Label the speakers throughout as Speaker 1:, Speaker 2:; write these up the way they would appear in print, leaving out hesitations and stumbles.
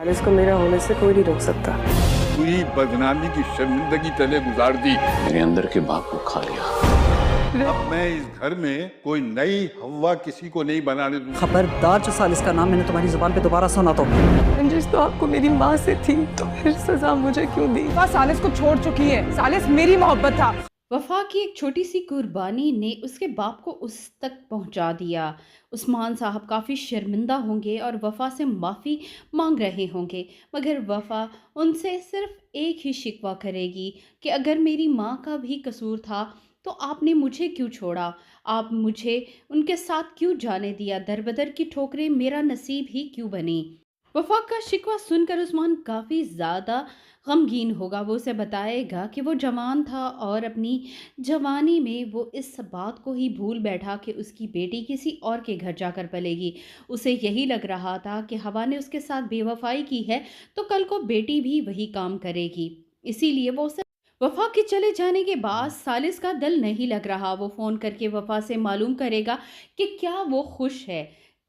Speaker 1: इसको मेरा होने से कोई नहीं रोक सकता।
Speaker 2: पूरी बदनामी की शर्मिंदगी तले गुजार दी।
Speaker 3: मेरे अंदर के बाप को खा लिया।
Speaker 2: अब मैं इस घर में कोई नई हवा किसी को नहीं बनाने दूंगा।
Speaker 1: खबरदार जो सालिस का नाम मैंने तुम्हारी जुबान पे दोबारा सुना तो।
Speaker 4: रंजिश तो आपको मेरी माँ से थी, तो फिर सजा मुझे क्यों दी? सालिस को छोड़ चुकी है। सालिस मेरी मोहब्बत था।
Speaker 5: वफा की एक छोटी सी कुर्बानी ने उसके बाप को उस तक पहुंचा दिया। उस्मान साहब काफ़ी शर्मिंदा होंगे और वफा से माफ़ी मांग रहे होंगे, मगर वफा उनसे सिर्फ एक ही शिकवा करेगी कि अगर मेरी माँ का भी कसूर था तो आपने मुझे क्यों छोड़ा, आप मुझे उनके साथ क्यों जाने दिया, दरबदर की ठोकरें मेरा नसीब ही क्यों बनी। वफा का शिकवा सुनकर उस्मान काफ़ी ज़्यादा गमगीन होगा। वो उसे बताएगा कि वो जवान था और अपनी जवानी में वो इस बात को ही भूल बैठा कि उसकी बेटी किसी और के घर जाकर पलेगी। उसे यही लग रहा था कि हवा ने उसके साथ बेवफाई की है तो कल को बेटी भी वही काम करेगी। इसीलिए वो उसे वफा के चले जाने के बाद सालिस का दिल नहीं लग रहा। वो फ़ोन करके वफा से मालूम करेगा कि क्या वो खुश है।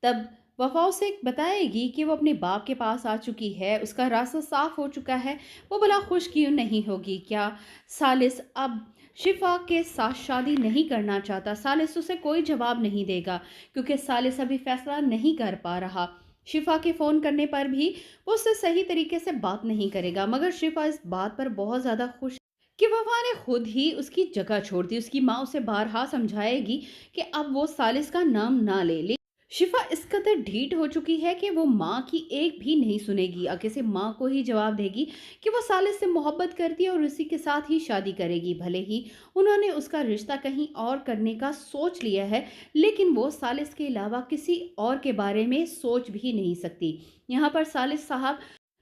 Speaker 5: तब वफा उसे बताएगी कि वो अपने बाप के पास आ चुकी है, उसका रास्ता साफ हो चुका है। वो भला खुश क्यों नहीं होगी? क्या सालिस अब शिफा के साथ शादी नहीं करना चाहता? सालिस उसे कोई जवाब नहीं देगा क्योंकि सालिस अभी फैसला नहीं कर पा रहा। शिफा के फ़ोन करने पर भी वो उससे सही तरीके से बात नहीं करेगा, मगर शिफा इस बात पर बहुत ज़्यादा खुश कि वफा ने खुद ही उसकी जगह छोड़ दी। उसकी माँ उसे बारहा समझाएगी कि अब वो सालिस का नाम ना ले। शिफा इस कदर ढीठ हो चुकी है कि वो माँ की एक भी नहीं सुनेगी, आगे से माँ को ही जवाब देगी कि वो सालिस से मोहब्बत करती है और उसी के साथ ही शादी करेगी। भले ही उन्होंने उसका रिश्ता कहीं और करने का सोच लिया है, लेकिन वो सालिस के अलावा किसी और के बारे में सोच भी नहीं सकती। यहाँ पर सालिस साहब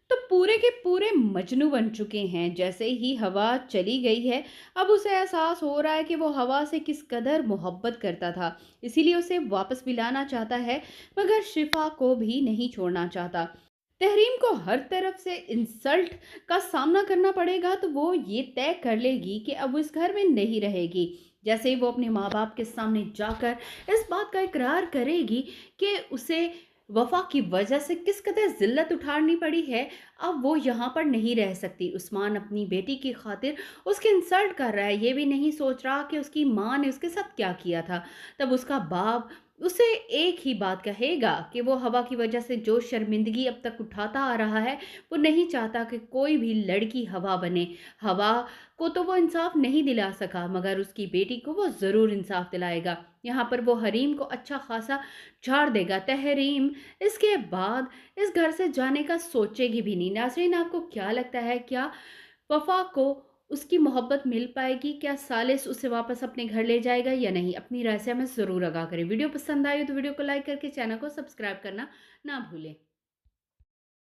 Speaker 5: तो पूरे के पूरे मजनू बन चुके हैं। जैसे ही हवा चली गई है, अब उसे एहसास हो रहा है कि वो हवा से किस कदर मोहब्बत करता था, इसीलिए उसे वापस मिलाना चाहता है, मगर शिफा को भी नहीं छोड़ना चाहता। तहरीम को हर तरफ से इंसल्ट का सामना करना पड़ेगा तो वो ये तय कर लेगी कि अब वो इस घर में नहीं रहेगी। जैसे ही वो अपने माँ बाप के सामने जाकर इस बात का इकरार करेगी कि उसे वफा की वजह से किस कदर जिल्लत उठानी पड़ी है, अब वो यहाँ पर नहीं रह सकती। उस्मान अपनी बेटी की खातिर उसकी इंसल्ट कर रहा है, ये भी नहीं सोच रहा कि उसकी माँ ने उसके साथ क्या किया था। तब उसका बाप उसे एक ही बात कहेगा कि वो हवा की वजह से जो शर्मिंदगी अब तक उठाता आ रहा है, वो नहीं चाहता कि कोई भी लड़की हवा बने। हवा को तो वो इंसाफ नहीं दिला सका, मगर उसकी बेटी को वो ज़रूर इंसाफ दिलाएगा। यहाँ पर वो हरीम को अच्छा खासा झाड़ देगा। तहरीम इसके बाद इस घर से जाने का सोचेगी भी नहीं। नाज़रीन, आपको क्या लगता है, क्या वफा को उसकी मोहब्बत मिल पाएगी? क्या सालिस उसे वापस अपने घर ले जाएगा या नहीं? अपनी राय से हमें ज़रूर आगाह करें। वीडियो पसंद आई हो तो वीडियो को लाइक करके चैनल को सब्सक्राइब करना ना भूलें।